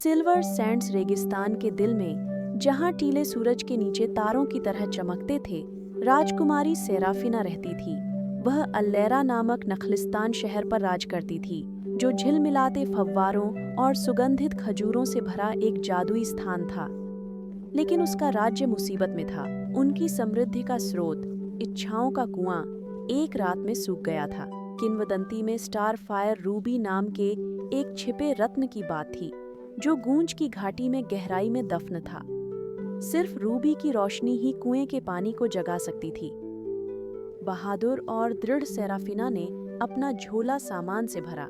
Silver Sands रेगिस्तान के दिल में, जहां टीले सूरज के नीचे तारों की तरह चमकते थे, राजकुमारी सेराफिना रहती थी। वह अल्लेरा नामक नखलिस्तान शहर पर राज करती थी, जो झिलमिलाते फव्वारों और सुगंधित खजूरों से भरा एक जादुई स्थान था। लेकिन उसका राज्य मुसीबत में था। उनकी समृद्धि का स्रोत, इच्छाओं का कुआं, एक रात में सूख गया था। किंवदंती में स्टार फायर रूबी नाम के एक छिपे रत्न की बात थी, जो गूंज की घाटी में गहराई में दफन था। सिर्फ रूबी की रोशनी ही कुएं के पानी को जगा सकती थी। बहादुर और दृढ़ सेराफिना ने अपना झोला सामान से भरा,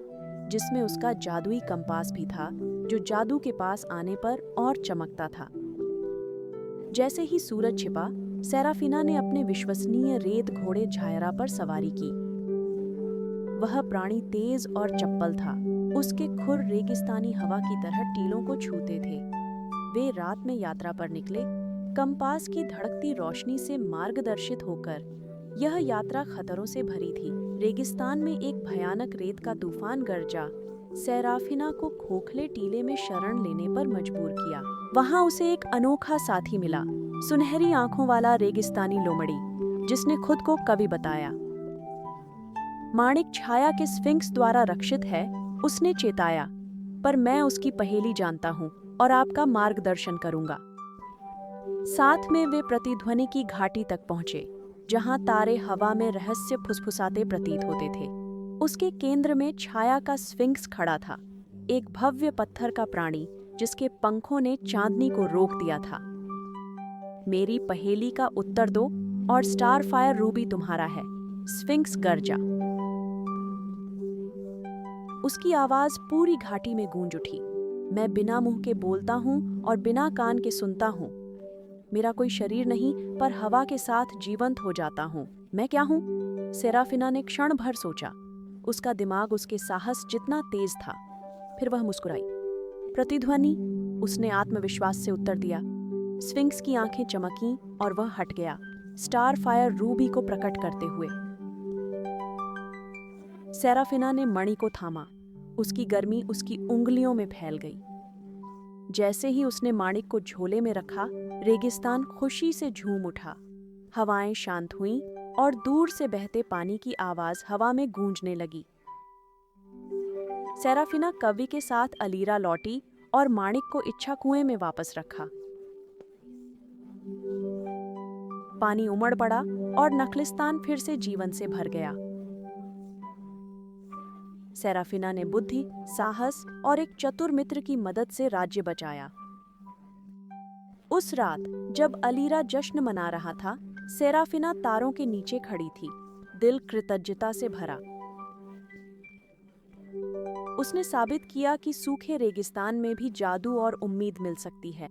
जिसमें उसका जादुई कंपास भी था, जो जादू के पास आने पर और चमकता था। जैसे ही सूरज छिपा, सेराफिना ने अपने विश्वसनीय रेत घोड़े झायरा पर सवारी की। वह प्राणी तेज और चप्पल था। उसके खुर रेगिस्तानी हवा की तरह टीलों को छूते थे। वे रात में यात्रा पर निकले, कंपास की धड़कती रोशनी से मार्गदर्शित होकर। यह यात्रा खतरों से भरी थी। रेगिस्तान में एक भयानक रेत का तूफान गरजा सेराफिना को खोखले टीले में शरण लेने पर मजबूर किया। वहां उसे एक अनोखा साथी मिला, सुनहरी आंखों वाला रेगिस्तानी लोमड़ी, जिसने खुद को कवि बताया। माणिक छाया के स्फिंक्स द्वारा रक्षित है, उसने चेताया, पर मैं उसकी पहेली जानता हूँ और आपका मार्गदर्शन करूंगा। साथ में वे प्रतिध्वनि की घाटी तक पहुंचे, जहां तारे हवा में रहस्य फुसफुसाते प्रतीत होते थे। उसके केंद्र में छाया का स्फिंक्स खड़ा था, एक भव्य पत्थर का प्राणी जिसके पंखों ने चांदनी को रोक दिया था। मेरी पहेली का उत्तर दो और स्टार फायर रूबी तुम्हारा है, स्फिंक्स गरजा। उसकी आवाज पूरी घाटी में गूंज उठी। मैं बिना मुंह के बोलता हूँ और बिना कान के सुनता हूँ। मेरा कोई शरीर नहीं, पर हवा के साथ जीवंत हो जाता हूँ। मैं क्या हूँ? सेराफिना ने क्षण भर सोचा। उसका दिमाग उसके साहस जितना तेज था। फिर वह मुस्कुराई। प्रतिध्वनि, उसने आत्मविश्वास से उत्तर दिया। स्फिंक्स की आंखें चमकीं और वह हट गया, स्टार फायर रूबी को प्रकट करते हुए। सेराफिना ने मणि को थामा। उसकी गर्मी उसकी उंगलियों में फैल गई। जैसे ही उसने माणिक को झोले में रखा, रेगिस्तान खुशी से झूम उठा। हवाएं शांत हुईं और दूर से बहते पानी की आवाज हवा में गूंजने लगी। सेराफिना कवि के साथ अलीरा लौटी और माणिक को इच्छा कुएं में वापस रखा। पानी उमड़ पड़ा और नखलिस्तान फिर से जीवन से भर गया। सेराफिना ने बुद्धि, साहस और एक चतुर मित्र की मदद से राज्य बचाया। उस रात जब अलीरा जश्न मना रहा था, सेराफिना तारों के नीचे खड़ी थी, दिल कृतज्ञता से भरा। उसने साबित किया कि सूखे रेगिस्तान में भी जादू और उम्मीद मिल सकती है।